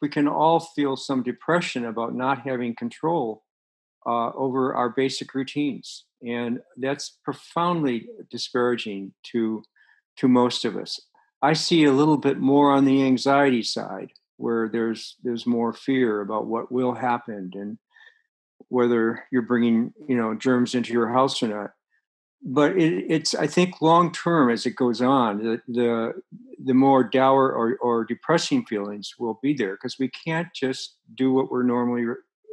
we can all feel some depression about not having control over our basic routines, and that's profoundly disparaging to most of us. I see a little bit more on the anxiety side, where there's more fear about what will happen and whether you're bringing germs into your house or not. But it's I think long term, as it goes on, the more dour or depressing feelings will be there, because we can't just do what we're normally.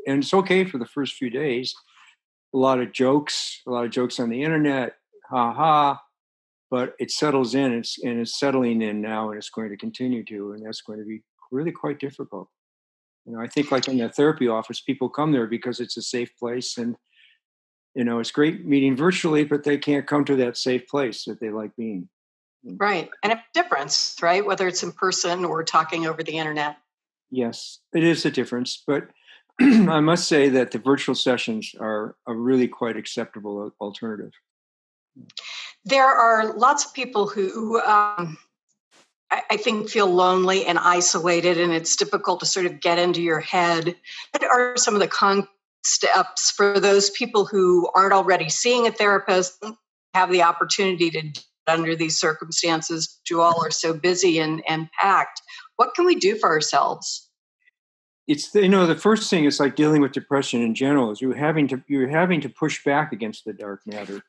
And it's okay for the first few days. A lot of jokes on the internet, ha ha. But it settles in, and it's settling in now, and it's going to continue to, and that's going to be really quite difficult. I think, like in the therapy office, people come there because it's a safe place, and it's great meeting virtually, but they can't come to that safe place that they like being. Right, and a difference, right? Whether it's in person or talking over the internet. Yes, it is a difference, but I must say that the virtual sessions are a really quite acceptable alternative. There are lots of people who I think feel lonely and isolated, and it's difficult to sort of get into your head. What are some of the steps for those people who aren't already seeing a therapist, have the opportunity to do it under these circumstances? You all are so busy and packed. What can we do for ourselves? It's the first thing is like dealing with depression in general is you're having to push back against the dark matter.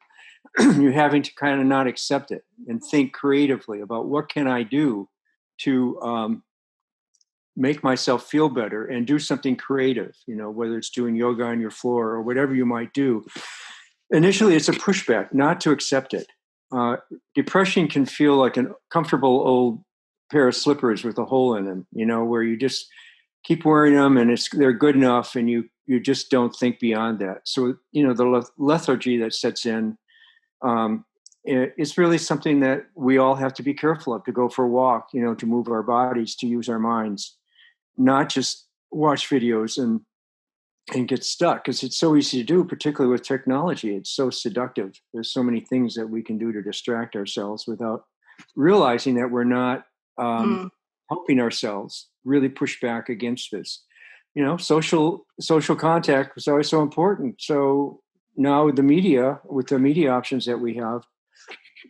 You're having to kind of not accept it and think creatively about what can I do to make myself feel better and do something creative, whether it's doing yoga on your floor or whatever you might do. Initially, it's a pushback, not to accept it. Depression can feel like a comfortable old pair of slippers with a hole in them, where you just keep wearing them and they're good enough, and you just don't think beyond that. So, the lethargy that sets in, it's really something that we all have to be careful of, to go for a walk, to move our bodies, to use our minds, not just watch videos and get stuck, because it's so easy to do, particularly with technology. It's so seductive. There's so many things that we can do to distract ourselves without realizing that we're not helping ourselves really push back against this. Social contact was always so important. So now with the media options that we have,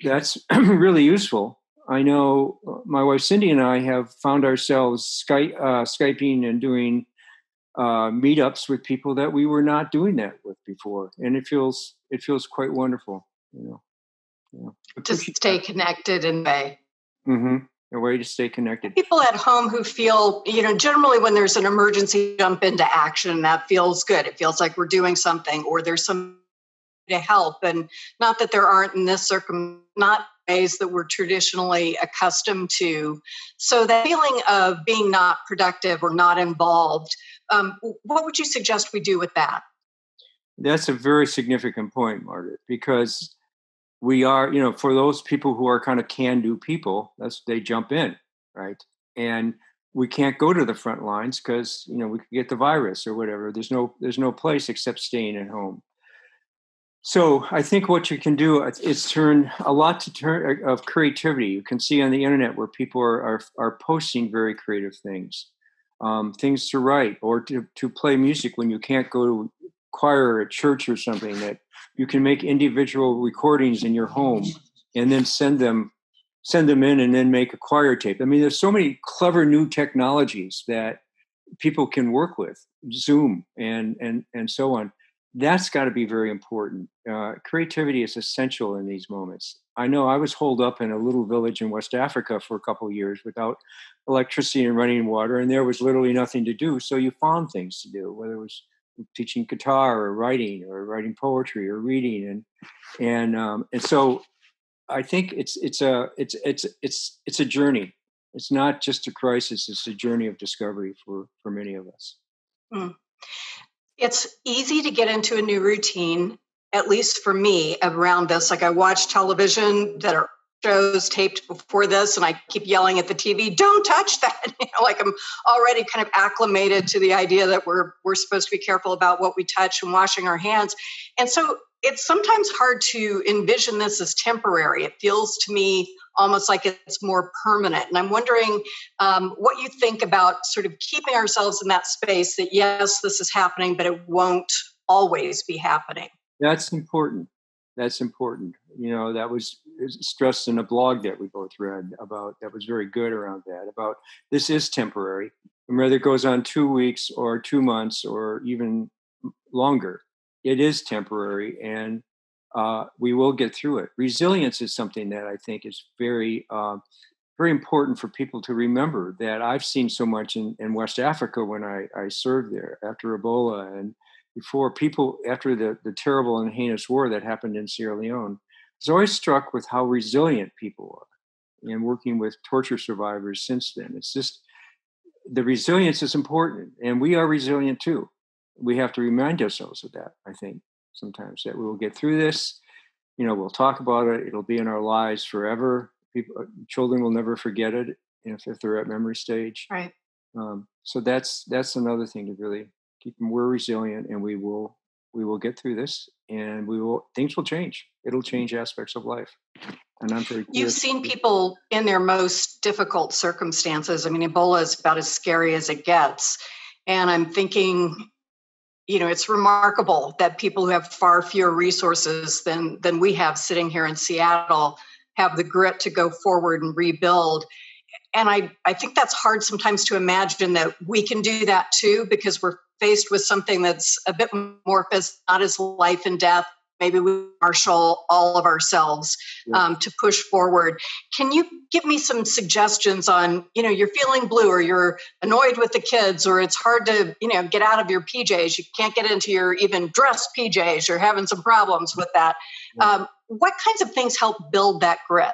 that's really useful. I know my wife Cindy and I have found ourselves Skyping and doing meetups with people that we were not doing that with before, and it feels quite wonderful. To stay connected in a way. Mm-hmm. A way to stay connected. People at home who feel, generally when there's an emergency, jump into action. That feels good. It feels like we're doing something, or there's some to help. And not that there aren't in this not ways that we're traditionally accustomed to. So that feeling of being not productive or not involved, what would you suggest we do with that? That's a very significant point, Margaret, because we are, for those people who are kind of can-do people, they jump in, right? And we can't go to the front lines because, we could get the virus or whatever. There's no place except staying at home. So I think what you can do is turn of creativity. You can see on the internet where people are posting very creative things to write or to play music when you can't go to choir at church or something, that you can make individual recordings in your home and then send them in and then make a choir tape. I mean, there's so many clever new technologies that people can work with, Zoom and so on. That's got to be very important. Creativity is essential in these moments. I know I was holed up in a little village in West Africa for a couple of years without electricity and running water, and there was literally nothing to do. So you found things to do, whether it was teaching guitar or writing poetry or reading, and so I think it's a journey. It's not just a crisis; it's a journey of discovery for many of us. It's easy to get into a new routine, at least for me, around this. Like I watch television that are shows taped before this, and I keep yelling at the TV, "Don't touch that!" Like I'm already kind of acclimated to the idea that we're supposed to be careful about what we touch and washing our hands. And so it's sometimes hard to envision this as temporary. It feels to me almost like it's more permanent. And I'm wondering what you think about sort of keeping ourselves in that space that, yes, this is happening, but it won't always be happening. That's important. That's important. That was stressed in a blog that we both read about, that was very good around that, about this is temporary. And whether it goes on 2 weeks or 2 months or even longer, it is temporary, and we will get through it. Resilience is something that I think is very, very important for people to remember, that I've seen so much in West Africa when I served there after Ebola, and before, people after the terrible and heinous war that happened in Sierra Leone. I was always struck with how resilient people are, and working with torture survivors since then. It's just, the resilience is important, and we are resilient too. We have to remind ourselves of that, I think, sometimes, that we will get through this. We'll talk about it. It'll be in our lives forever. Children will never forget it if they're at memory stage. Right. So that's another thing to really keep them. We're resilient, and we will get through this, and things will change. It'll change aspects of life. And I'm very You've seen people in their most difficult circumstances. I mean, Ebola is about as scary as it gets. And I'm thinking, it's remarkable that people who have far fewer resources than we have sitting here in Seattle have the grit to go forward and rebuild. And I think that's hard sometimes to imagine that we can do that too, because we're faced with something that's a bit more not as life and death. Maybe we marshal all of ourselves to push forward. Can you give me some suggestions on, you're feeling blue, or you're annoyed with the kids, or it's hard to, get out of your PJs. You can't get into your even dressed PJs. You're having some problems with that. Yeah. What kinds of things help build that grit?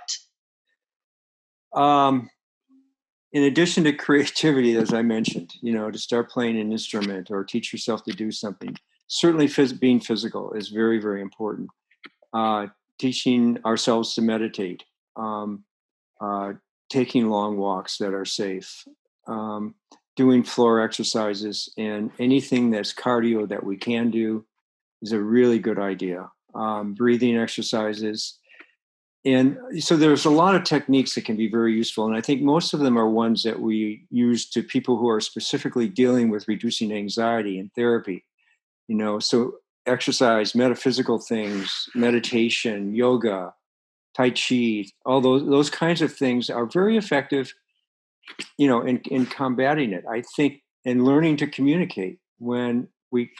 In addition to creativity, as I mentioned, to start playing an instrument or teach yourself to do something. Certainly being physical is very, very important. Teaching ourselves to meditate, taking long walks that are safe, doing floor exercises, and anything that's cardio that we can do is a really good idea. Breathing exercises. And so there's a lot of techniques that can be very useful. And I think most of them are ones that we use to people who are specifically dealing with reducing anxiety in therapy. So exercise, metaphysical things, meditation, yoga, Tai Chi, all those kinds of things are very effective, in combating it. I think, and learning to communicate when we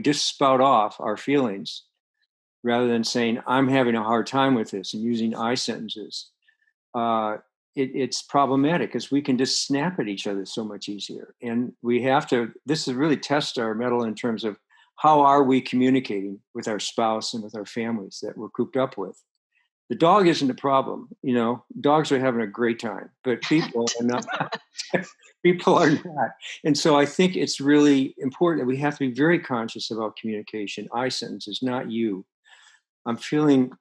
just spout off our feelings, rather than saying, I'm having a hard time with this, and using I sentences. It's problematic, because we can just snap at each other so much easier. And this is really test our mettle in terms of how are we communicating with our spouse and with our families that we're cooped up with. The dog isn't a problem. Dogs are having a great time, but people are not. People are not. And so I think it's really important that we have to be very conscious about communication. I sentences, not you. I'm feeling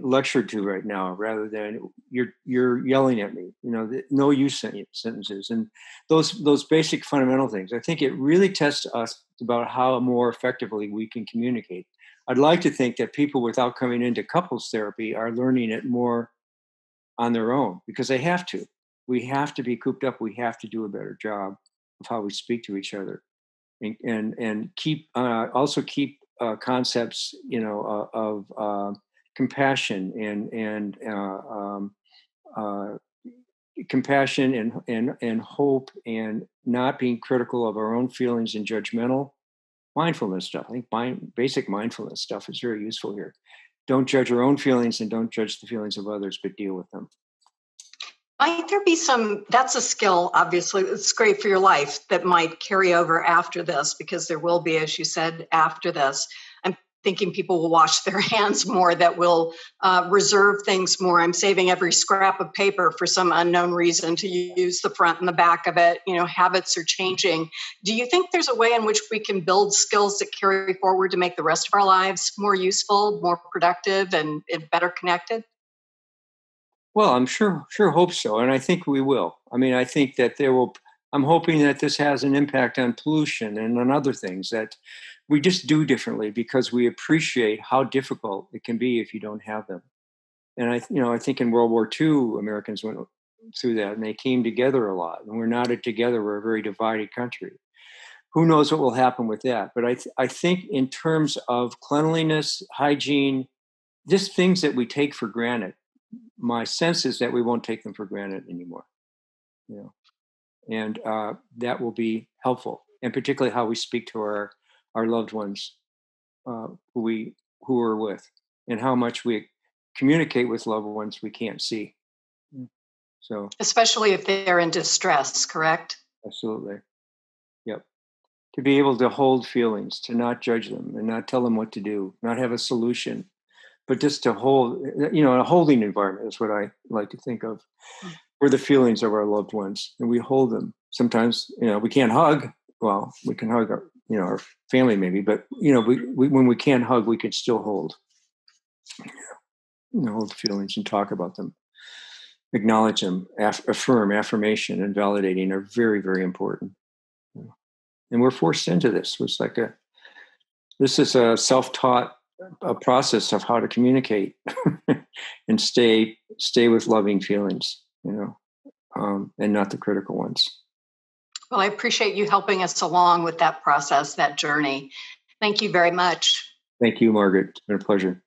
lectured to right now, rather than you're yelling at me. No you sentences, and those basic fundamental things. I think it really tests us about how more effectively we can communicate. I'd like to think that people, without coming into couples therapy, are learning it more on their own, because they have to. We have to be cooped up. We have to do a better job of how we speak to each other, and keep concepts, of compassion compassion and hope, and not being critical of our own feelings and judgmental. Mindfulness stuff. I think basic mindfulness stuff is very useful here. Don't judge your own feelings, and don't judge the feelings of others, but deal with them. Might there be that's a skill, obviously, it's great for your life, that might carry over after this, because there will be, as you said, after this. I'm thinking people will wash their hands more, that will reserve things more. I'm saving every scrap of paper for some unknown reason to use the front and the back of it. Habits are changing. Do you think there's a way in which we can build skills that carry forward to make the rest of our lives more useful, more productive, and better connected? Well, I'm sure hope so. And I think we will. I mean, I think that I'm hoping that this has an impact on pollution and on other things that we just do differently, because we appreciate how difficult it can be if you don't have them. And I think in World War II, Americans went through that, and they came together a lot. And we're not together. We're a very divided country. Who knows what will happen with that? But I think in terms of cleanliness, hygiene, just things that we take for granted, my sense is that we won't take them for granted anymore. You know, and that will be helpful, and particularly how we speak to our loved ones, who we're with, and how much we communicate with loved ones we can't see. So Especially if they're in distress, correct? absolutely, yep. To be able to hold feelings, to not judge them, and not tell them what to do, not have a solution, but just to hold, a holding environment is what I like to think of. We're the feelings of our loved ones, and we hold them. Sometimes, we can't hug. Well, we can hug our family maybe, but when we can't hug, we can still hold, hold the feelings and talk about them, acknowledge them, affirmation, and validating are very, very important. And we're forced into this. This is a self-taught process of how to communicate and stay with loving feelings, and not the critical ones. Well, I appreciate you helping us along with that process, that journey. Thank you very much. Thank you, Margaret. It's been a pleasure.